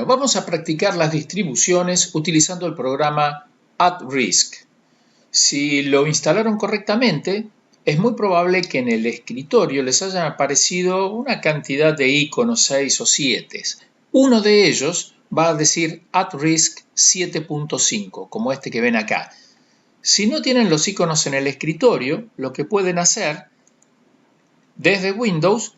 Bueno, vamos a practicar las distribuciones utilizando el programa @risk. Si lo instalaron correctamente, es muy probable que en el escritorio les hayan aparecido una cantidad de iconos, 6 o 7. Uno de ellos va a decir @risk 7.5, como este que ven acá. Si no tienen los iconos en el escritorio, lo que pueden hacer desde Windows,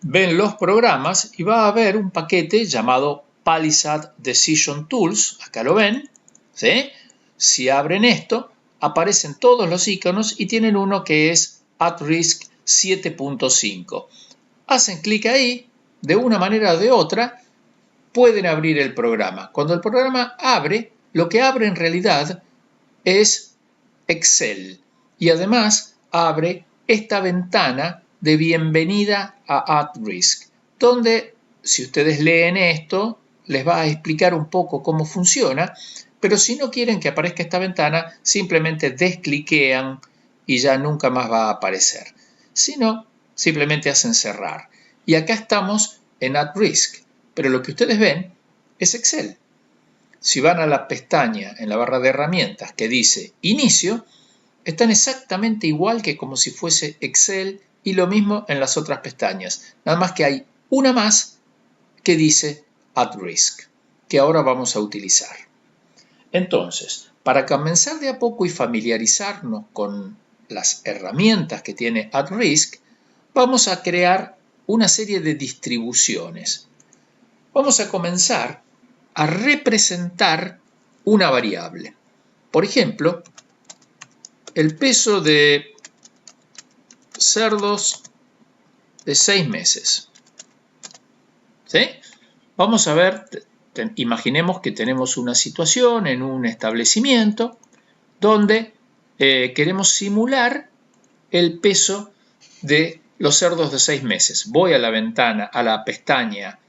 ven los programas y va a haber un paquete llamado Palisade Decision Tools, acá lo ven, ¿sí? Si abren esto, aparecen todos los iconos y tienen uno que es @risk 7.5. Hacen clic ahí, de una manera o de otra, pueden abrir el programa. Cuando el programa abre, lo que abre en realidad es Excel y además abre esta ventana de bienvenida a @risk, donde si ustedes leen esto les va a explicar un poco cómo funciona, pero si no quieren que aparezca esta ventana, simplemente descliquean y ya nunca más va a aparecer. Si no, simplemente hacen cerrar. Y acá estamos en @risk, pero lo que ustedes ven es Excel. Si van a la pestaña en la barra de herramientas que dice Inicio, están exactamente igual que como si fuese Excel y lo mismo en las otras pestañas. Nada más que hay una más que dice @risk, que ahora vamos a utilizar. Entonces, para comenzar de a poco y familiarizarnos con las herramientas que tiene @risk, vamos a crear una serie de distribuciones. Vamos a comenzar a representar una variable. Por ejemplo, el peso de cerdos de 6 meses. ¿Sí? Vamos a ver, imaginemos que tenemos una situación en un establecimiento donde queremos simular el peso de los cerdos de 6 meses. Voy a la ventana, a la pestaña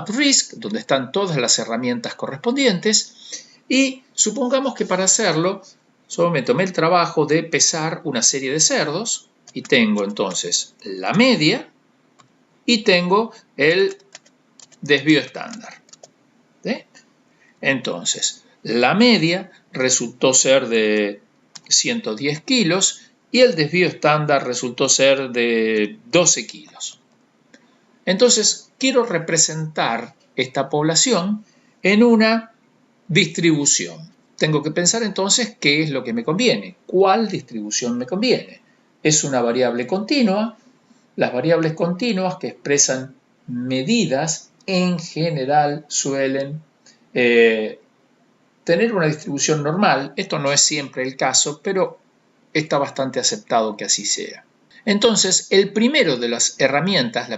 @risk, donde están todas las herramientas correspondientes, y supongamos que para hacerlo solo me tomé el trabajo de pesar una serie de cerdos y tengo entonces la media y tengo el desvío estándar. ¿Sí? Entonces, la media resultó ser de 110 kilos y el desvío estándar resultó ser de 12 kilos. Entonces, quiero representar esta población en una distribución. Tengo que pensar entonces qué es lo que me conviene, cuál distribución me conviene. Es una variable continua. Las variables continuas que expresan medidas en general suelen tener una distribución normal. Esto no es siempre el caso, pero está bastante aceptado que así sea. Entonces, la primera de las herramientas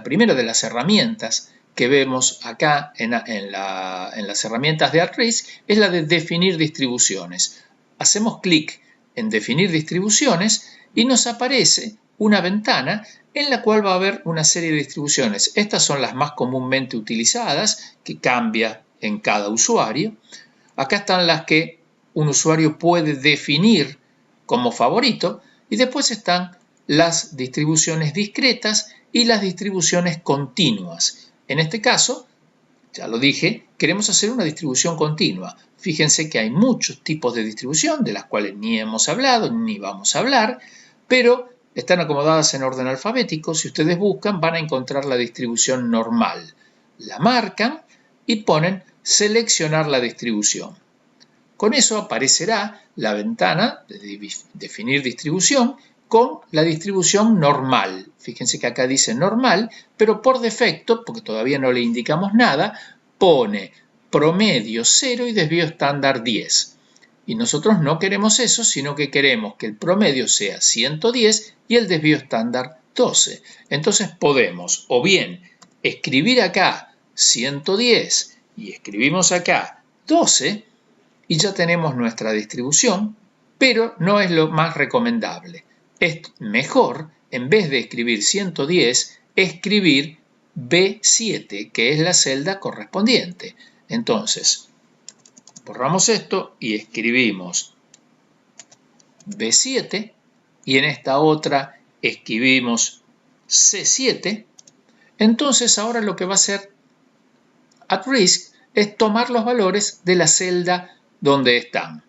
que vemos acá en las herramientas de @risk es la de definir distribuciones. Hacemos clic en definir distribuciones y nos aparece una ventana en la cual va a haber una serie de distribuciones. Estas son las más comúnmente utilizadas, que cambia en cada usuario. Acá están las que un usuario puede definir como favorito y después están las distribuciones discretas y las distribuciones continuas. En este caso, ya lo dije, queremos hacer una distribución continua. Fíjense que hay muchos tipos de distribución de las cuales ni hemos hablado ni vamos a hablar, pero están acomodadas en orden alfabético. Si ustedes buscan, van a encontrar la distribución normal. La marcan y ponen seleccionar la distribución. Con eso aparecerá la ventana de definir distribución con la distribución normal. Fíjense que acá dice normal, pero por defecto, porque todavía no le indicamos nada, pone promedio 0 y desvío estándar 10. Y nosotros no queremos eso, sino que queremos que el promedio sea 110 y el desvío estándar 12. Entonces podemos o bien escribir acá 110 y escribimos acá 12 y ya tenemos nuestra distribución, pero no es lo más recomendable. Es mejor, en vez de escribir 110, escribir B7, que es la celda correspondiente. Entonces, borramos esto y escribimos B7 y en esta otra escribimos C7. Entonces ahora lo que va a hacer @risk es tomar los valores de la celda donde están.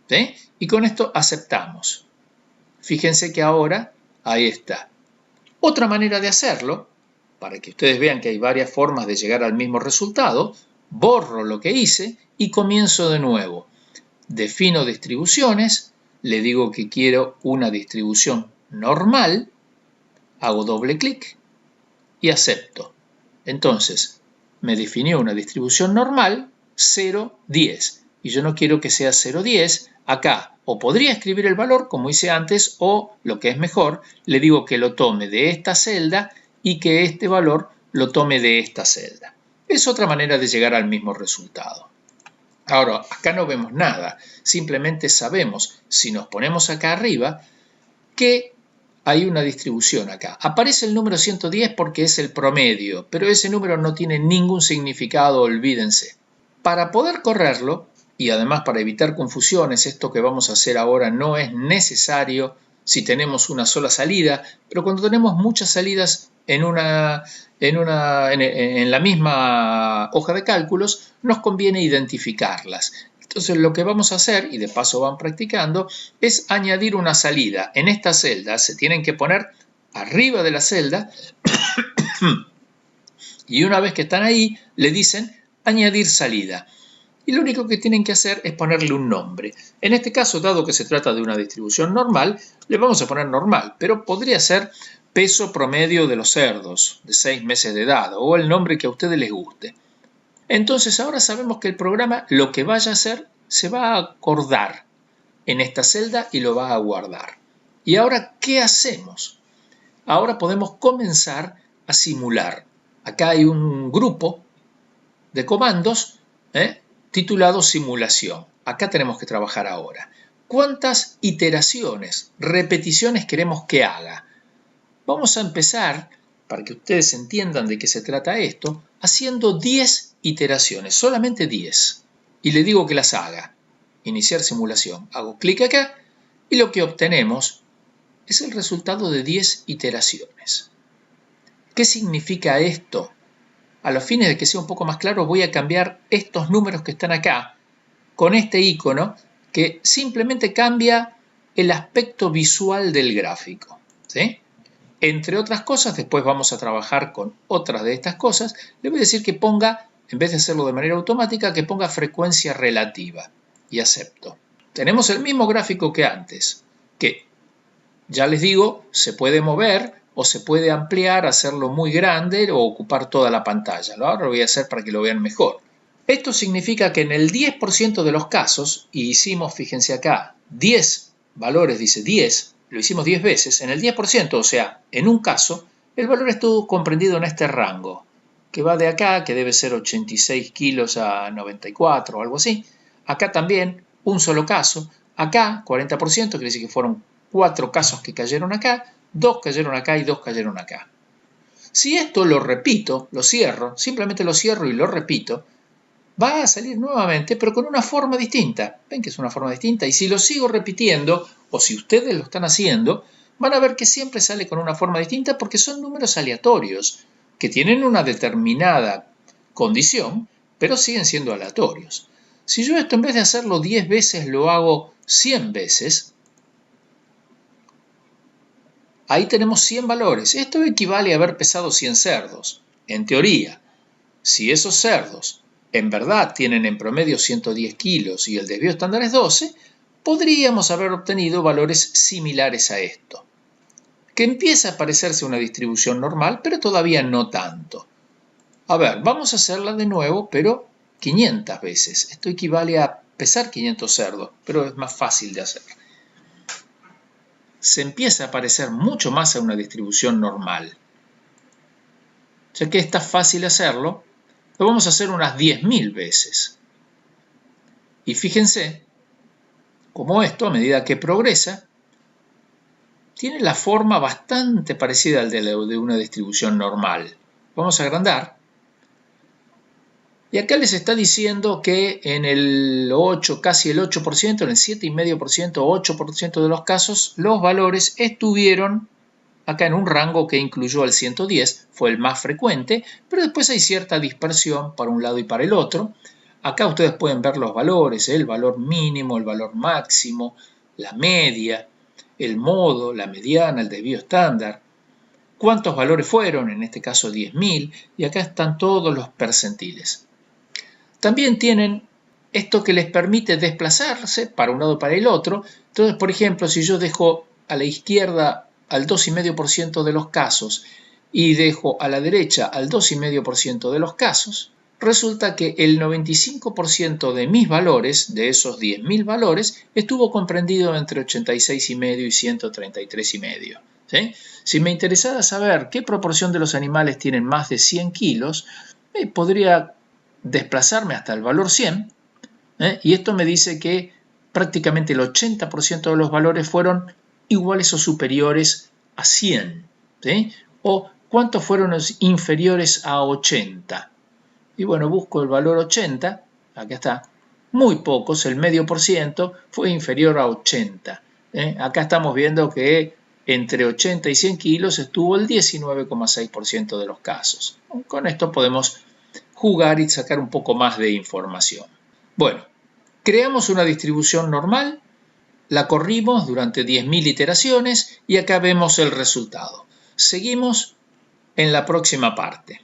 ¿Sí? Y con esto aceptamos. Fíjense que ahora ahí está. Otra manera de hacerlo, para que ustedes vean que hay varias formas de llegar al mismo resultado, borro lo que hice y comienzo de nuevo. Defino distribuciones, le digo que quiero una distribución normal, hago doble clic y acepto. Entonces, me definió una distribución normal 0, 10 y yo no quiero que sea 0, 10. Acá o podría escribir el valor como hice antes o, lo que es mejor, le digo que lo tome de esta celda y que este valor lo tome de esta celda. Es otra manera de llegar al mismo resultado. Ahora, acá no vemos nada, simplemente sabemos, si nos ponemos acá arriba, que hay una distribución acá. Aparece el número 110 porque es el promedio, pero ese número no tiene ningún significado, olvídense. Para poder correrlo, y además para evitar confusiones, esto que vamos a hacer ahora no es necesario si tenemos una sola salida, pero cuando tenemos muchas salidas en la misma hoja de cálculos, nos conviene identificarlas. Entonces lo que vamos a hacer, y de paso van practicando, es añadir una salida. En esta celda se tienen que poner arriba de la celda y una vez que están ahí le dicen añadir salida. Y lo único que tienen que hacer es ponerle un nombre. En este caso, dado que se trata de una distribución normal, le vamos a poner normal, pero podría ser peso promedio de los cerdos de 6 meses de edad o el nombre que a ustedes les guste. Entonces ahora sabemos que el programa lo que vaya a hacer se va a acordar en esta celda y lo va a guardar. ¿Y ahora qué hacemos? Ahora podemos comenzar a simular. Acá hay un grupo de comandos titulado simulación. Acá tenemos que trabajar ahora. ¿Cuántas iteraciones, repeticiones queremos que haga? Vamos a empezar, para que ustedes entiendan de qué se trata esto, haciendo 10 iteraciones, solamente 10. Y le digo que las haga. Iniciar simulación. Hago clic acá y lo que obtenemos es el resultado de 10 iteraciones. ¿Qué significa esto? A los fines de que sea un poco más claro, voy a cambiar estos números que están acá con este icono que simplemente cambia el aspecto visual del gráfico. ¿Sí? Entre otras cosas, después vamos a trabajar con otras de estas cosas, le voy a decir que ponga, en vez de hacerlo de manera automática, que ponga frecuencia relativa y acepto. Tenemos el mismo gráfico que antes, que ya les digo, se puede mover o se puede ampliar, hacerlo muy grande o ocupar toda la pantalla. Ahora lo voy a hacer para que lo vean mejor. Esto significa que en el 10% de los casos, y hicimos, fíjense acá, 10 valores, dice 10, lo hicimos 10 veces, en el 10%, o sea, en un caso, el valor estuvo comprendido en este rango, que va de acá, que debe ser 86 kilos a 94 o algo así. Acá también, un solo caso. Acá, 40%, quiere decir que fueron 4 casos que cayeron acá, 2 cayeron acá y 2 cayeron acá. Si esto lo repito, lo cierro, simplemente lo cierro y lo repito, va a salir nuevamente, pero con una forma distinta. ¿Ven que es una forma distinta? Y si lo sigo repitiendo, o si ustedes lo están haciendo, van a ver que siempre sale con una forma distinta porque son números aleatorios, que tienen una determinada condición, pero siguen siendo aleatorios. Si yo esto en vez de hacerlo 10 veces lo hago 100 veces, ahí tenemos 100 valores. Esto equivale a haber pesado 100 cerdos. En teoría, si esos cerdos en verdad tienen en promedio 110 kilos y el desvío estándar es 12, podríamos haber obtenido valores similares a esto. Que empieza a parecerse una distribución normal, pero todavía no tanto. A ver, vamos a hacerla de nuevo, pero 500 veces. Esto equivale a pesar 500 cerdos, pero es más fácil de hacer. Se empieza a parecer mucho más a una distribución normal. Ya que está fácil hacerlo, lo vamos a hacer unas 10.000 veces. Y fíjense cómo esto, a medida que progresa, tiene la forma bastante parecida al de una distribución normal. Vamos a agrandar. Y acá les está diciendo que en el 8, casi el 8%, en el 7,5%, 8% de los casos, los valores estuvieron acá en un rango que incluyó el 110, fue el más frecuente, pero después hay cierta dispersión para un lado y para el otro. Acá ustedes pueden ver los valores, el valor mínimo, el valor máximo, la media, el modo, la mediana, el desvío estándar. ¿Cuántos valores fueron? En este caso 10.000, y acá están todos los percentiles. También tienen esto que les permite desplazarse para un lado y para el otro. Entonces, por ejemplo, si yo dejo a la izquierda al 2,5% de los casos y dejo a la derecha al 2,5% de los casos, resulta que el 95% de mis valores, de esos 10.000 valores, estuvo comprendido entre 86,5 y 133,5. ¿Sí? Si me interesara saber qué proporción de los animales tienen más de 100 kilos, podría desplazarme hasta el valor 100, y esto me dice que prácticamente el 80% de los valores fueron iguales o superiores a 100, ¿sí? O cuántos fueron los inferiores a 80. Y bueno, busco el valor 80, acá está, muy pocos, el medio por ciento fue inferior a 80. Acá estamos viendo que entre 80 y 100 kilos estuvo el 19,6% de los casos. Con esto podemos jugar y sacar un poco más de información. Bueno, creamos una distribución normal, la corrimos durante 10.000 iteraciones y acá vemos el resultado. Seguimos en la próxima parte.